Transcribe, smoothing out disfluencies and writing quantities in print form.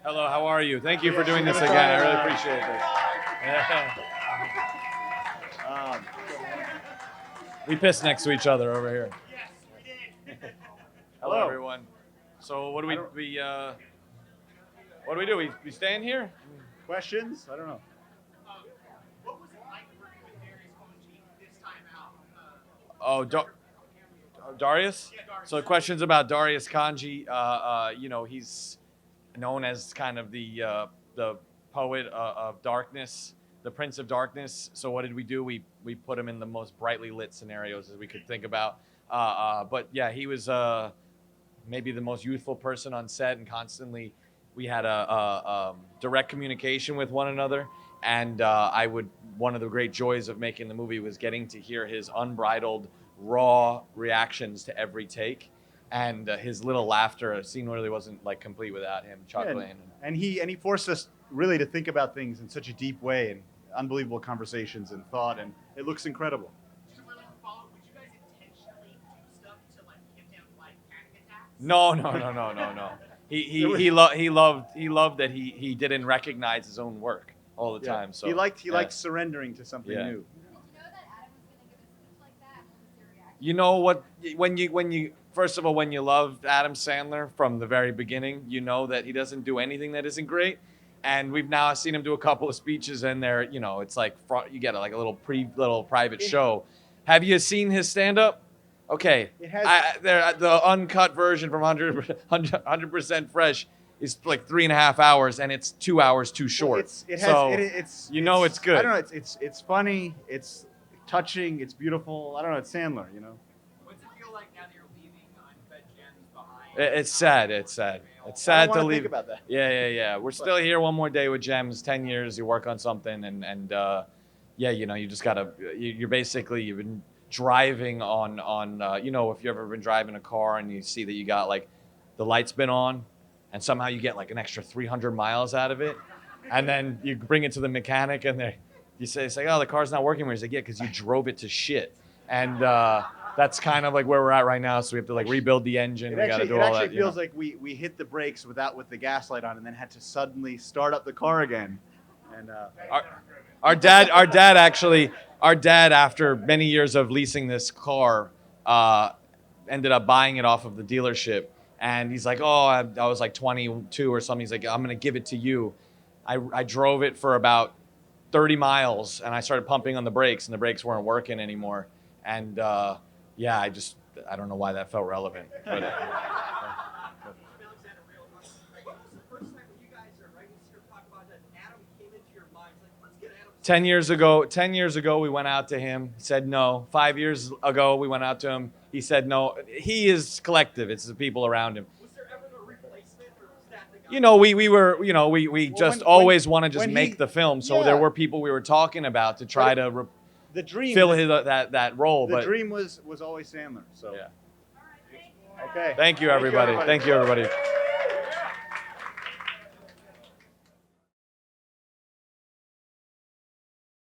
Hello, how are you? Thank you for doing this again. I really appreciate this. We piss next to each other over here. Hello, everyone. So what do we do? We staying here? Questions? I don't know. What was it like working with Darius Conji this time out? Oh, Darius? Yeah, Darius. So questions about Darius Kanji. He's known as kind of the poet of darkness, the Prince of Darkness. So what did we do? We put him in the most brightly lit scenarios as we could think about. But yeah, he was maybe the most youthful person on set, and constantly we had a direct communication with one another. And one of the great joys of making the movie was getting to hear his unbridled, raw reactions to every take, and his little laughter. A scene really wasn't like complete without him chuckling. And he forced us really to think about things in such a deep way, and unbelievable conversations and thought, and it looks incredible. Just a really quick follow-up. Would you guys intentionally do stuff to like give him like panic attacks? No. He loved that he didn't recognize his own work all the time. So he liked surrendering to something new. Did you know that Adam was going to give a speech like that? What was your reaction? You know what? When you first of all, when you love Adam Sandler from the very beginning, you know that he doesn't do anything that isn't great. And we've now seen him do a couple of speeches, and it's like you get like a little private show. Have you seen his stand-up? Okay, It has. the uncut version from 100% Fresh is like 3.5 hours, and it's 2 hours too short. It's good. I don't know. It's funny. It's touching. It's beautiful. I don't know. It's Sandler. What's it feel like now that you're leaving Uncut Gems behind? It's sad. It's sad. It's I sad don't to wanna leave. think about that. Yeah. We're still here one more day with Gems. 10 years, you work on something, and you just gotta. You've been driving on. If you've ever been driving a car and you see that you got like the light's been on, and somehow you get like an extra 300 miles out of it, and then you bring it to the mechanic and you say, oh, the car's not working. Where he's like, yeah, because you drove it to shit, and that's kind of like where we're at right now. So we have to like rebuild the engine. We got to do all that. It actually feels like we hit the brakes with the gas light on, and then had to suddenly start up the car again. And our dad after many years of leasing this car ended up buying it off of the dealership. And he's like, oh, I was like 22 or something. He's like, I'm going to give it to you. I drove it for about 30 miles, and I started pumping on the brakes, and the brakes weren't working anymore. And I don't know why that felt relevant. But, Alexander, what was the first time when you guys are writing the script, talk about that Adam came into your mind? Like, let's get Adam. 10 years ago, we went out to him. He said no. 5 years ago, we went out to him. He said no. He is collective. It's the people around him. Was there ever a replacement, or was that the guy? We just always want to just make the film. So there were people we were talking about to try to the dream fill that role. The dream was always Sandler. So yeah. All right, thank you. Okay. Thank you, everybody. Thank you, everybody.